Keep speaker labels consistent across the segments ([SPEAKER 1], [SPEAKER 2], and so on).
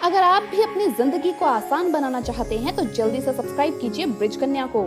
[SPEAKER 1] अगर आप भी अपनी जिंदगी को आसान बनाना चाहते हैं तो जल्दी से सब्सक्राइब कीजिए ब्रिज कन्या को।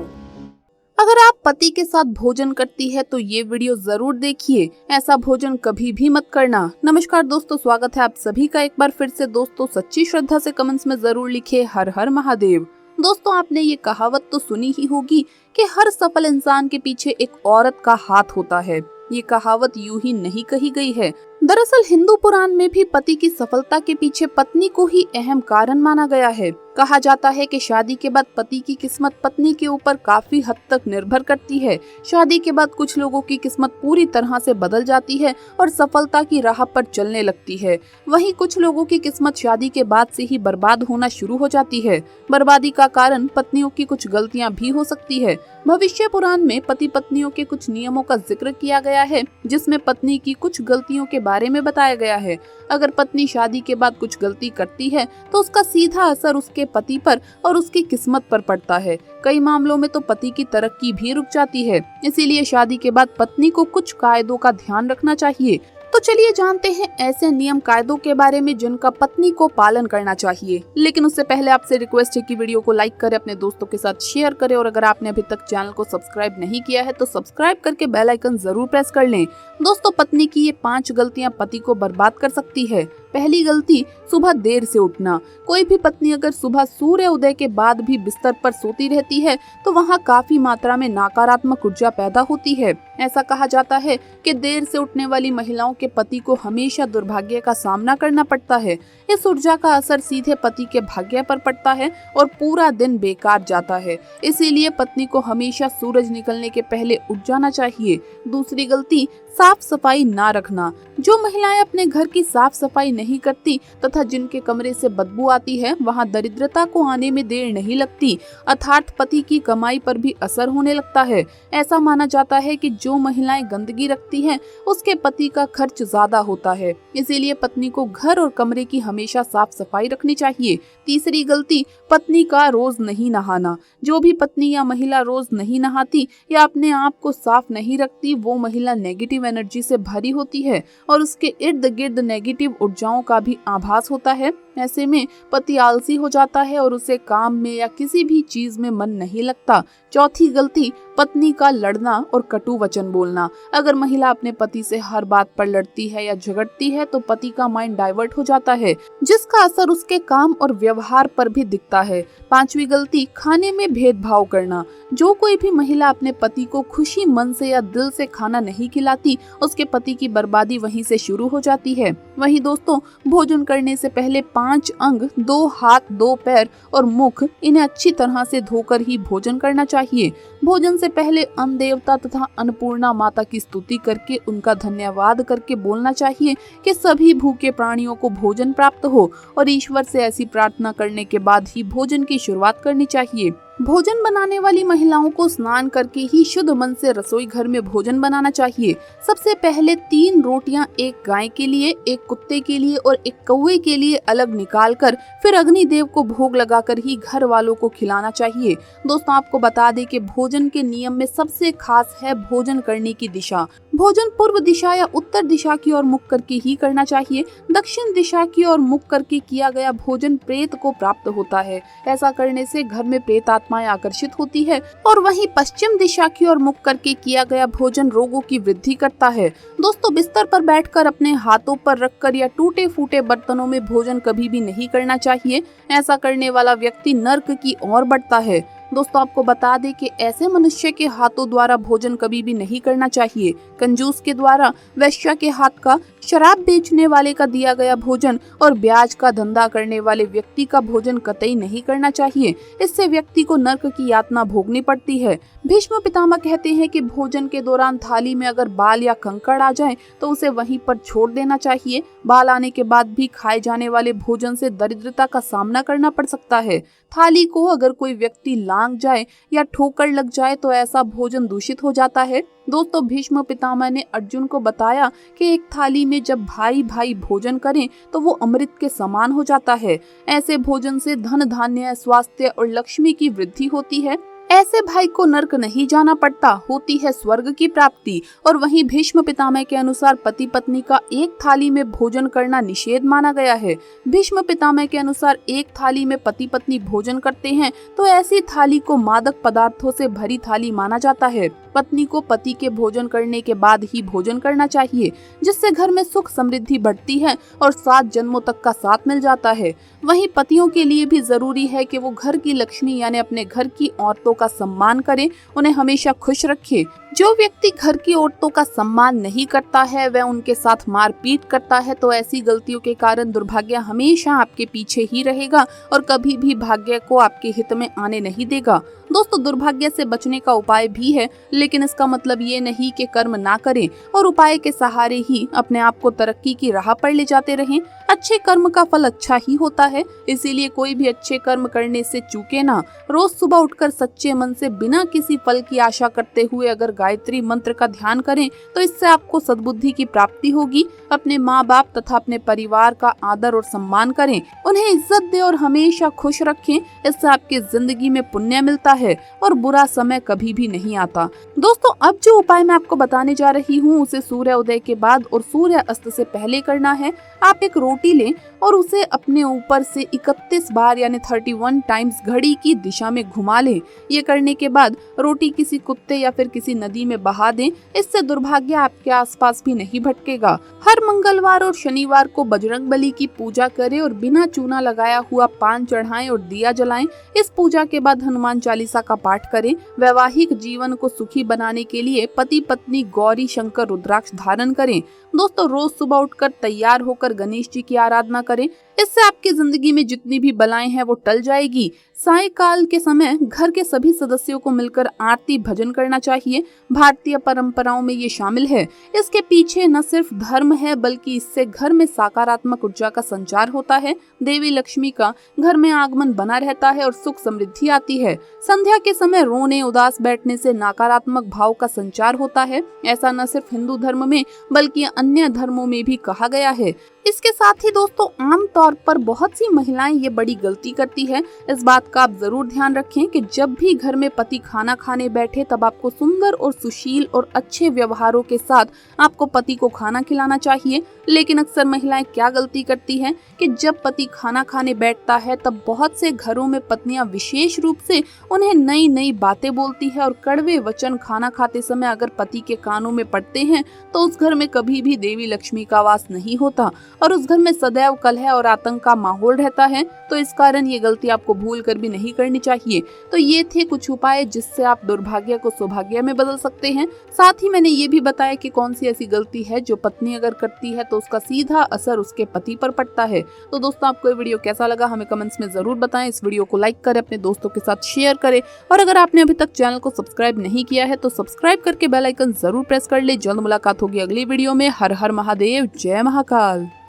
[SPEAKER 2] अगर आप पति के साथ भोजन करती है तो ये वीडियो जरूर देखिए। ऐसा भोजन कभी भी मत करना। नमस्कार दोस्तों, स्वागत है आप सभी का एक बार फिर से। दोस्तों सच्ची श्रद्धा से कमेंट्स में जरूर लिखिए हर हर महादेव। दोस्तों आपने ये कहावत तो सुनी ही होगी कि हर सफल इंसान के पीछे एक औरत का हाथ होता है। ये कहावत यूं ही नहीं कही गई है। दरअसल हिंदू पुराण में भी पति की सफलता के पीछे पत्नी को ही अहम कारण माना गया है। कहा जाता है कि शादी के बाद पति की किस्मत पत्नी के ऊपर काफी हद तक निर्भर करती है। शादी के बाद कुछ लोगों की किस्मत पूरी तरह से बदल जाती है और सफलता की राह पर चलने लगती है। वहीं कुछ लोगों की किस्मत शादी के बाद से ही बर्बाद होना शुरू हो जाती है। बर्बादी का कारण पत्नियों की कुछ गलतियां भी हो सकती है। भविष्य पुराण में पति पत्नियों के कुछ नियमों का जिक्र किया गया है, जिसमें पत्नी की कुछ गलतियों के बारे में बताया गया है। अगर पत्नी शादी के बाद कुछ गलती करती है तो उसका सीधा असर उसके पति पर और उसकी किस्मत पर पड़ता है। कई मामलों में तो पति की तरक्की भी रुक जाती है। इसीलिए शादी के बाद पत्नी को कुछ कायदों का ध्यान रखना चाहिए। तो चलिए जानते हैं ऐसे नियम कायदों के बारे में जिनका पत्नी को पालन करना चाहिए। लेकिन उससे पहले आपसे रिक्वेस्ट है कि वीडियो को लाइक करें, अपने दोस्तों के साथ शेयर करें और अगर आपने अभी तक चैनल को सब्सक्राइब नहीं किया है तो सब्सक्राइब करके बेल आइकन जरूर प्रेस कर लें। दोस्तों पत्नी की ये 5 गलतियां पति को बर्बाद कर सकती है। पहली गलती, सुबह देर से उठना। कोई भी पत्नी अगर सुबह सूर्य उदय के बाद भी बिस्तर पर सोती रहती है तो वहाँ काफी मात्रा में नकारात्मक ऊर्जा पैदा होती है। ऐसा कहा जाता है कि देर से उठने वाली महिलाओं के पति को हमेशा दुर्भाग्य का सामना करना पड़ता है। इस ऊर्जा का असर सीधे पति के भाग्य पर पड़ता है और पूरा दिन बेकार जाता है। इसीलिए पत्नी को हमेशा सूरज निकलने के पहले उठ जाना चाहिए। दूसरी गलती, साफ सफाई ना रखना। जो महिलाएं अपने घर की साफ सफाई नहीं करती तथा जिनके कमरे से बदबू आती है, वहां दरिद्रता को आने में देर नहीं लगती, अर्थात पति की कमाई पर भी असर होने लगता है। ऐसा माना जाता है कि जो महिलाएं गंदगी रखती हैं, उसके पति का खर्च ज्यादा होता है। इसीलिए पत्नी को घर और कमरे की हमेशा साफ सफाई रखनी चाहिए। तीसरी गलती, पत्नी का रोज नहीं नहाना। जो भी पत्नी या महिला रोज नहीं नहाती या अपने आप को साफ नहीं रखती, वो महिला नेगेटिव एनर्जी से भरी होती है और उसके इर्द गिर्द नेगेटिव ऊर्जाओं का भी आभास होता है। ऐसे में पति आलसी हो जाता है और उसे काम में या किसी भी चीज में मन नहीं लगता। चौथी गलती, पत्नी का लड़ना और कटु वचन बोलना। अगर महिला अपने पति से हर बात पर लड़ती है या झगड़ती है तो पति का माइंड डाइवर्ट हो जाता है, जिसका असर उसके काम और व्यवहार पर भी दिखता है। पांचवी गलती, खाने में भेदभाव करना। जो कोई भी महिला अपने पति को खुशी मन से या दिल से खाना नहीं खिलाती, उसके पति की बर्बादी वहीं से शुरू हो जाती है। वहीं दोस्तों, भोजन करने से पहले 5 अंग, 2 हाथ, 2 पैर और मुख, इन्हें अच्छी तरह से धोकर ही भोजन करना चाहिए। भोजन से पहले अन्न देवता तथा अन्नपूर्णा माता की स्तुति करके उनका धन्यवाद करके बोलना चाहिए कि सभी भूखे प्राणियों को भोजन प्राप्त हो और ईश्वर से ऐसी प्रार्थना करने के बाद ही भोजन की शुरुआत करनी चाहिए। भोजन बनाने वाली महिलाओं को स्नान करके ही शुद्ध मन से रसोई घर में भोजन बनाना चाहिए। सबसे पहले 3 रोटियां एक गाय के लिए, एक कुत्ते के लिए और एक कौवे के लिए अलग निकालकर फिर अग्निदेव को भोग लगाकर ही घर वालों को खिलाना चाहिए। दोस्तों आपको बता दें कि भोजन के नियम में सबसे खास है भोजन करने की दिशा। भोजन पूर्व दिशा या उत्तर दिशा की ओर मुख करके ही करना चाहिए। दक्षिण दिशा की ओर मुख करके किया गया भोजन प्रेत को प्राप्त होता है। ऐसा करने से घर में प्रेत आत्माएं आकर्षित होती है और वहीं पश्चिम दिशा की ओर मुख करके किया गया भोजन रोगों की वृद्धि करता है। दोस्तों बिस्तर पर बैठकर अपने हाथों पर रखकर या टूटे फूटे बर्तनों में भोजन कभी भी नहीं करना चाहिए। ऐसा करने वाला व्यक्ति नर्क की ओर बढ़ता है। दोस्तों आपको बता दें कि ऐसे मनुष्य के हाथों द्वारा भोजन कभी भी नहीं करना चाहिए। कंजूस के द्वारा, वैश्या के हाथ का, शराब बेचने वाले का दिया गया भोजन और ब्याज का धंधा करने वाले व्यक्ति का भोजन कतई नहीं करना चाहिए। इससे व्यक्ति को नर्क की यातना भोगनी पड़ती है। भीष्म पितामह कहते हैं कि भोजन के दौरान थाली में अगर बाल या कंकड़ आ जाए तो उसे वहीं पर छोड़ देना चाहिए। बाल आने के बाद भी खाए जाने वाले भोजन से दरिद्रता का सामना करना पड़ सकता है। थाली को अगर कोई व्यक्ति लांग जाए या ठोकर लग जाए तो ऐसा भोजन दूषित हो जाता है। दोस्तों भीष्म पितामह ने अर्जुन को बताया कि एक थाली में जब भाई भाई भोजन करें तो वो अमृत के समान हो जाता है। ऐसे भोजन से धन धान्य, स्वास्थ्य और लक्ष्मी की वृद्धि होती है। ऐसे भाई को नर्क नहीं जाना पड़ता, होती है स्वर्ग की प्राप्ति। और वहीं भीष्म पितामह के अनुसार पति पत्नी का एक थाली में भोजन करना निषेध माना गया है। भीष्म पितामह के अनुसार एक थाली में पति पत्नी भोजन करते हैं तो ऐसी थाली को मादक पदार्थों से भरी थाली माना जाता है। पत्नी को पति के भोजन करने के बाद ही भोजन करना चाहिए, जिससे घर में सुख समृद्धि बढ़ती है और 7 जन्मों तक का साथ मिल जाता है। वहीं पतियों के लिए भी जरूरी है कि वो घर की लक्ष्मी यानी अपने घर की औरतों का सम्मान करें, उन्हें हमेशा खुश रखें। जो व्यक्ति घर की औरतों का सम्मान नहीं करता है, वह उनके साथ मारपीट करता है, तो ऐसी गलतियों के कारण दुर्भाग्य हमेशा आपके पीछे ही रहेगा और कभी भी भाग्य को आपके हित में आने नहीं देगा। दोस्तों, दुर्भाग्य से बचने का उपाय भी है, लेकिन इसका मतलब ये नहीं कि कर्म ना करें और उपाय के सहारे ही अपने आप को तरक्की की राह पर ले जाते रहें। अच्छे कर्म का फल अच्छा ही होता है, इसीलिए कोई भी अच्छे कर्म करने से चूके ना। रोज सुबह उठकर सच्चे मन से बिना किसी फल की आशा करते हुए अगर गायत्री मंत्र का ध्यान करें तो इससे आपको सद्बुद्धि की प्राप्ति होगी। अपने माँ बाप तथा अपने परिवार का आदर और सम्मान करें, उन्हें इज्जत दें और हमेशा खुश रखें। इससे आपकी जिंदगी में पुण्य मिलता है और बुरा समय कभी भी नहीं आता। दोस्तों, अब जो उपाय मैं आपको बताने जा रही हूँ उसे सूर्य उदय के बाद और सूर्य अस्त से पहले करना है। आप एक रोटी लें और उसे अपने ऊपर से 31 बार यानी 31 टाइम्स घड़ी की दिशा में घुमा लें। ये करने के बाद रोटी किसी कुत्ते या फिर किसी नदी में बहा दें। इससे दुर्भाग्य आपके आसपास भी नहीं भटकेगा। हर मंगलवार और शनिवार को बजरंगबली की पूजा करें और बिना चूना लगाया हुआ पान चढ़ाएं और दिया जलाएं। इस पूजा के बाद हनुमान चालीसा का पाठ करें। वैवाहिक जीवन को सुखी बनाने के लिए पति पत्नी गौरी शंकर रुद्राक्ष धारण करें। दोस्तों, रोज सुबह उठकर तैयार होकर गणेश जी की आराधना करें। इससे आपकी जिंदगी में जितनी भी बलाएं हैं वो टल जाएगी। सायंकाल के समय घर के सभी सदस्यों को मिलकर आरती भजन करना चाहिए। भारतीय परंपराओं में ये शामिल है। इसके पीछे न सिर्फ धर्म है बल्कि इससे घर में सकारात्मक ऊर्जा का संचार होता है। देवी लक्ष्मी का घर में आगमन बना रहता है और सुख समृद्धि आती है। संध्या के समय रोने उदास बैठने से नकारात्मक भाव का संचार होता है। ऐसा न सिर्फ हिंदू धर्म में बल्कि अन्य धर्मों में भी कहा गया है। इसके साथ ही दोस्तों, आम तौर पर बहुत सी महिलाएं ये बड़ी गलती करती है। इस बात का आप जरूर ध्यान रखें कि जब भी घर में पति खाना खाने बैठे तब आपको सुंदर और सुशील और अच्छे व्यवहारों के साथ आपको पति को खाना खिलाना चाहिए। लेकिन अक्सर महिलाएं क्या गलती करती हैं कि जब पति खाना खाने बैठता है तब बहुत से घरों में पत्नियां विशेष रूप से उन्हें नई नई बातें बोलती है और कड़वे वचन खाना खाते समय अगर पति के कानों में पड़ते हैं तो उस घर में कभी भी देवी लक्ष्मी का वास नहीं होता और उस घर में सदैव कलह और आतंक का माहौल रहता है। तो इस कारण ये गलती आपको भूल कर भी नहीं करनी चाहिए। तो ये थे कुछ उपाय जिससे आप दुर्भाग्य को सौभाग्य में बदल सकते हैं। साथ ही मैंने ये भी बताया कि कौन सी ऐसी गलती है जो पत्नी अगर करती है तो उसका सीधा असर उसके पति पर पड़ता है। तो दोस्तों, आपको ये वीडियो कैसा लगा हमें कमेंट्स में जरूर बताएं। इस वीडियो को लाइक करें, अपने दोस्तों के साथ शेयर करें और अगर आपने अभी तक चैनल को सब्सक्राइब नहीं किया है तो सब्सक्राइब करके बेल आइकन जरूर प्रेस कर ले। जल्द मुलाकात होगी अगली वीडियो में। हर हर महादेव, जय महाकाल।